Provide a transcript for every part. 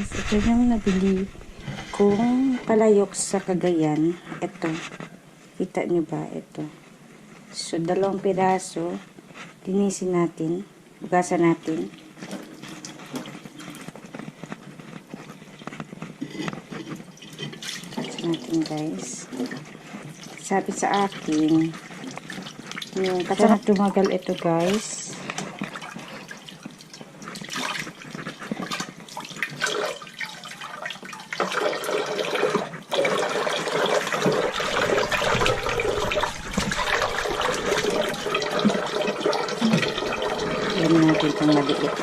Ito yung nabili kung palayok sa Cagayan. Ito. Kita nyo ba? Ito. So, 2 piraso. Linisin natin. Bugasan natin. Bugasan natin, guys. Sabi sa akin, yung kasama tumagal ito, guys. Yan natin itong maliit.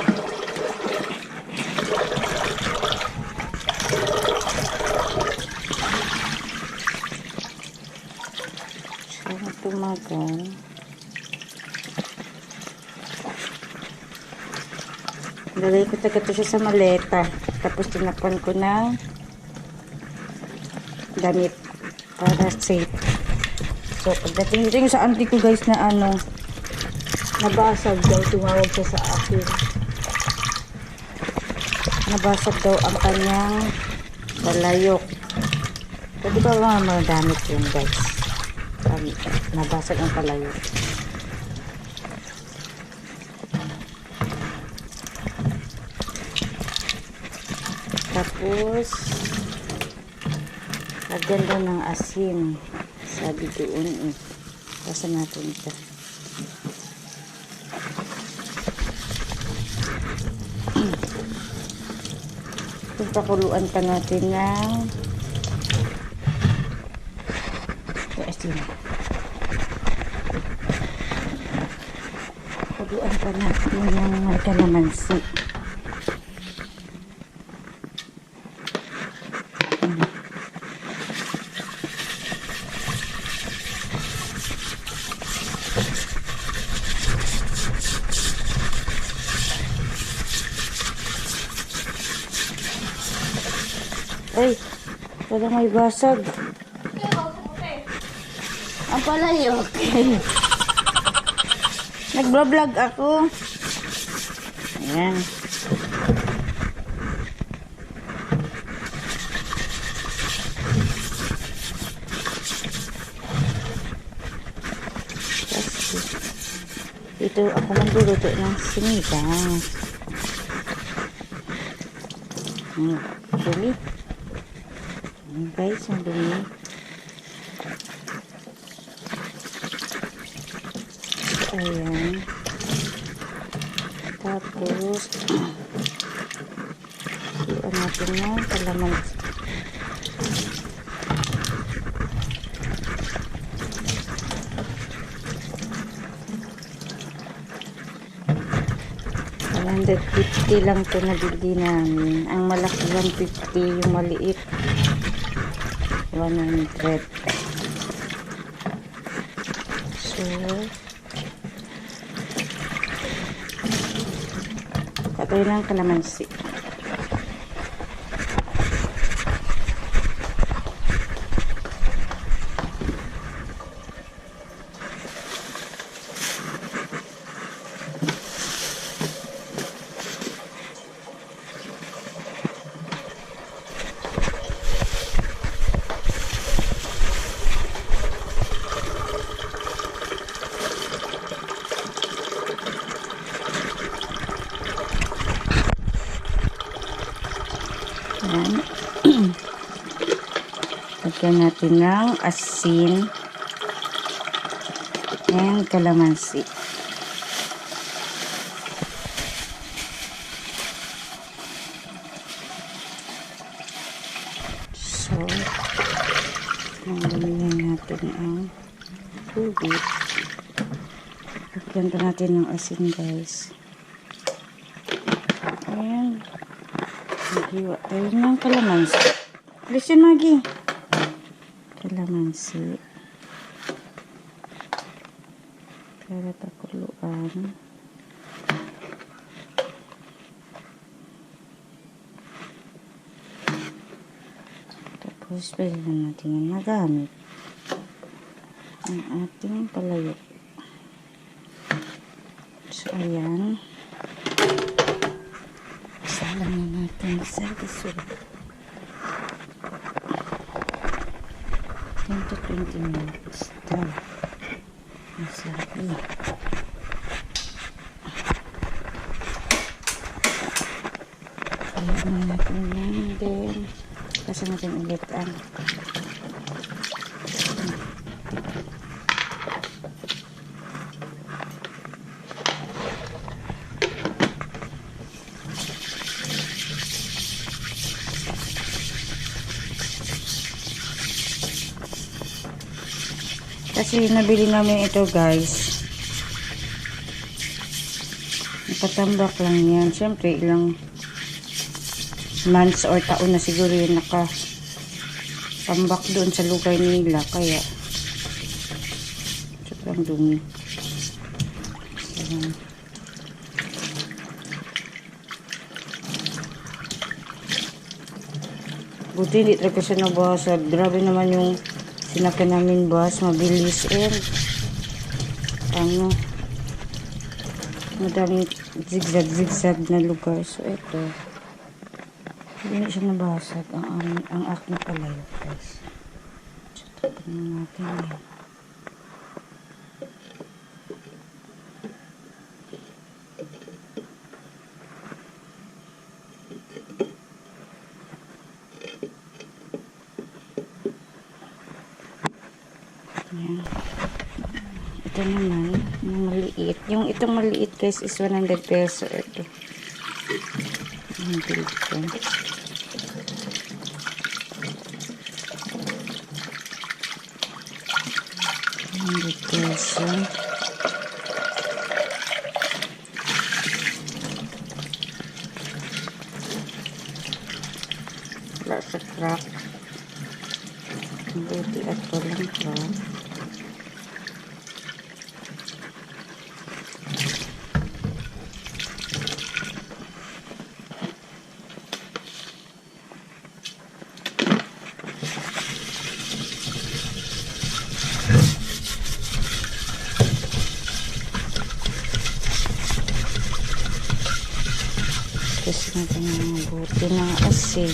So, tumagal. Nalagay ko taga ito siya sa maleta. Tapos tinapan ko ng damit para safe. So, pagdating dito yung sa auntie ko, guys, na nabasag daw, tumawag siya sa akin. Nabasag daw ang kanyang palayok. Pwede ba mga damit yun, guys? Nabasag ang palayok. Tapos, lagyan daw ng asin. Sabi doon, Basta natin ito. Pakuluan pa natin ng asin. Pakuluan pa natin ng kalamansi. Ay, wala may basag. Ang palayok. Nagbablog ako. Ayan. Ito ako magluluto ng sinigang. Dumi. Guys, ang dumi. Ayan. Tapos iwan natin ng kalamansi. $150 lang ito nabili namin. Ang malaki $150, yung maliit $100. So, patay ng kalamansi. Ayan. Lagyan natin ng asin and kalamansi. So, nalagyan natin ang tubig. Lagyan pa natin ng asin, guys. Ayan. Hiwa tayo ng kalamansi. Listen, Maggie. Kalamansi. Para pakuluan. Tapos, pwede na natin yung magamit ang ating palayok. So, ayan. Salang na natin sa gasol. 10 to 20 minutes. Ito. Masarap yun. Kaya na natin yan din. Kasi natin ulit ang kasi nabili namin ito guys. Nakatambak lang yan. Siyempre ilang months or taon na siguro yung nakatambak doon sa lugar nila. Kaya sobrang dumi. Ayan. Buti hindi talaga siya nabasag. Grabe naman yung sinakyan namin bus, mabilis and madaming zigzag na lugar. So ito, hindi siya nabasag ang aking palayo guys. So tapon natin yan. Ayan. Ito naman, yung maliit. Yung itong maliit guys is 100 peso. Ito. Yung bilig ko. $100. Wala sa crack. Buti at walang crack. Tapos natin yung buti ng asin.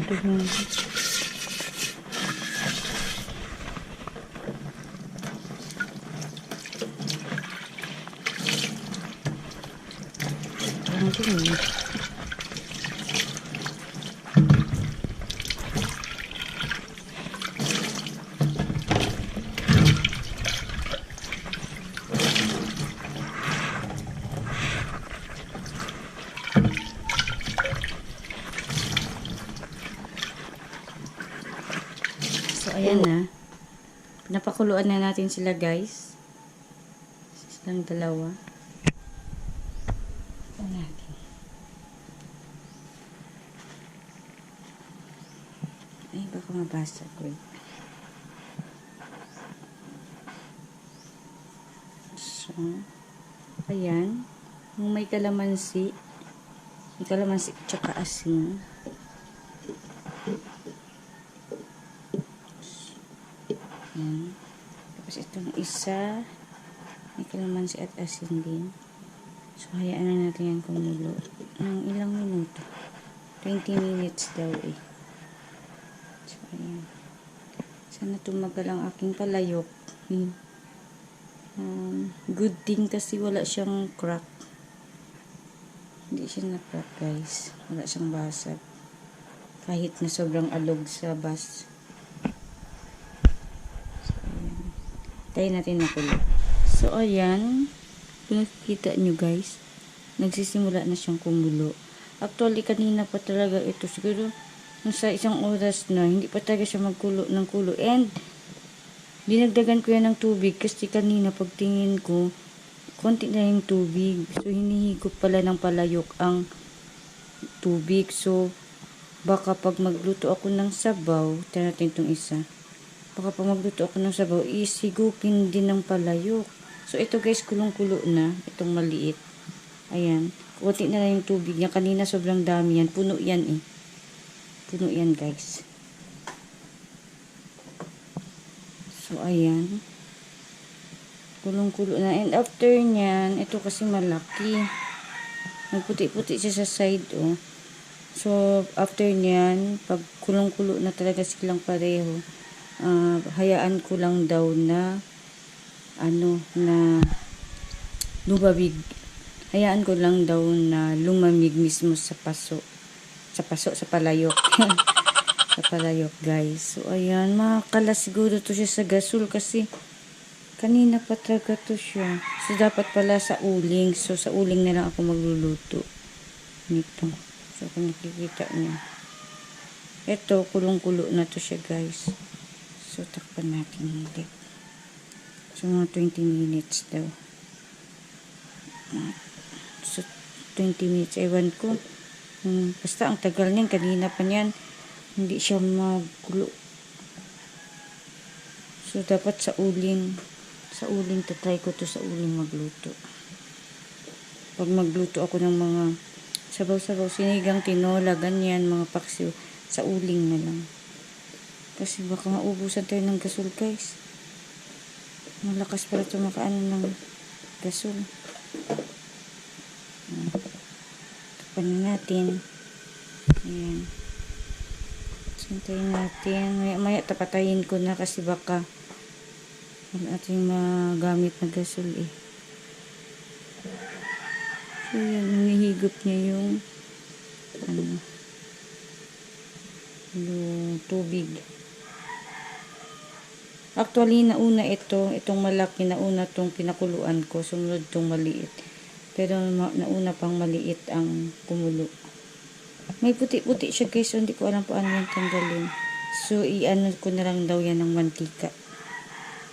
Dumi. Ang dumi. So, ayan na. Napakuluan na natin sila, guys. Silang dalawa. Ito natin. Ay, baka mabasa ko. So, ayan. Yung may kalamansi. May kalamansi tsaka asin. Ayan. Tapos itong isa, may kalamansi at asin din. So, hayaan na natin yan kumulo ng ilang minuto. 20 minutes daw eh. So, ayan. Sana tumagal ang aking palayok. Good thing kasi wala siyang crack. Hindi siya na-crack guys. Wala siyang basag. Kahit na sobrang alog sa bus. Tayo natin nakulo. So, ayan. Kung nakikita nyo guys, nagsisimula na siyang kumulo. Actually, kanina pa talaga ito. Siguro, nasa isang oras na, hindi pa talaga siya magkulo ng kulo. And, dinagdagan ko yan ng tubig kasi kanina pagtingin ko, konti na yung tubig. So, hinihigop pala ng palayok ang tubig. So, baka pag magluto ako ng sabaw, tayo natin itong isa. Baka pag magluto ako ng sabaw, isigupin din ng palayok. So, ito guys, kulong-kulo na. Itong maliit. Ayan. Kunti na lang yung tubig niya. Kanina sobrang dami yan. Puno yan eh. Puno yan guys. So, ayan. Kulong-kulo na. And after nyan, ito kasi malaki. Nagputi-puti siya sa side, oh. So, after nyan, pag kulong-kulo na talaga silang pareho, hayaan ko lang daw na, na lumamig. Hayaan ko lang daw na lumamig mismo sa paso. Sa palayok. Sa palayok, guys. So, ayan, makakala siguro to siya sa gasol kasi kanina pa talaga to siya. So, dapat pala sa uling. So, sa uling na lang ako magluluto. Nito. So, kung nakikita niyo. Ito, kulong-kulo na to siya, guys. So, takpan natin ulit. So, mga 20 minutes daw. So, 20 minutes. Ewan ko. Basta, ang tagal niyan. Kanina pa niyan. Hindi siya magkulo. So, dapat sa uling. Sa uling, tatry ko to sa uling magluto. Pag magluto ako ng mga sabaw-sabaw, sinigang, tinola, ganyan, mga paksiw, sa uling na lang. Kasi baka maubusan tayo ng gasol, guys. Malakas pala ito makaano ng gasol. Tapan natin. Ayan. Sintayin natin. Maya tapatayin ko na kasi baka wala natin magamit na gasol eh. So yan, hinihigop niya yung yung tubig. Actually, nauna itong malaki, nauna itong pinakuluan ko, sumunod itong maliit. Pero nauna pang maliit ang kumulo. May puti-puti siya guys, so hindi ko alam paano yung tanggalin. So, i-ano ko na lang daw yan ng mantika.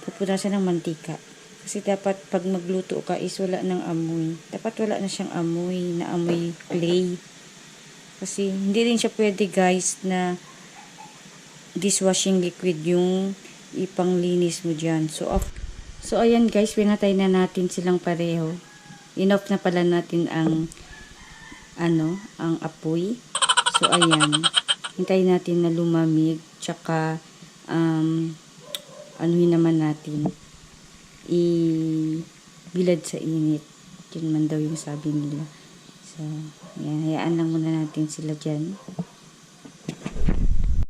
Pupunasan ng mantika. Kasi dapat pag magluto ka is wala ng amoy. Dapat wala na siyang amoy, na amoy clay. Kasi hindi rin siya pwede guys na dishwashing liquid yung ipanglinis mo dyan. So ayan guys, pinatay na natin silang pareho. Enough na pala natin ang ang apoy. So ayan, hintayin natin na lumamig. Tsaka anuhin naman natin, ibilad sa init. Yun man daw yung sabi nila. So, ayan, hayaan lang muna natin sila dyan.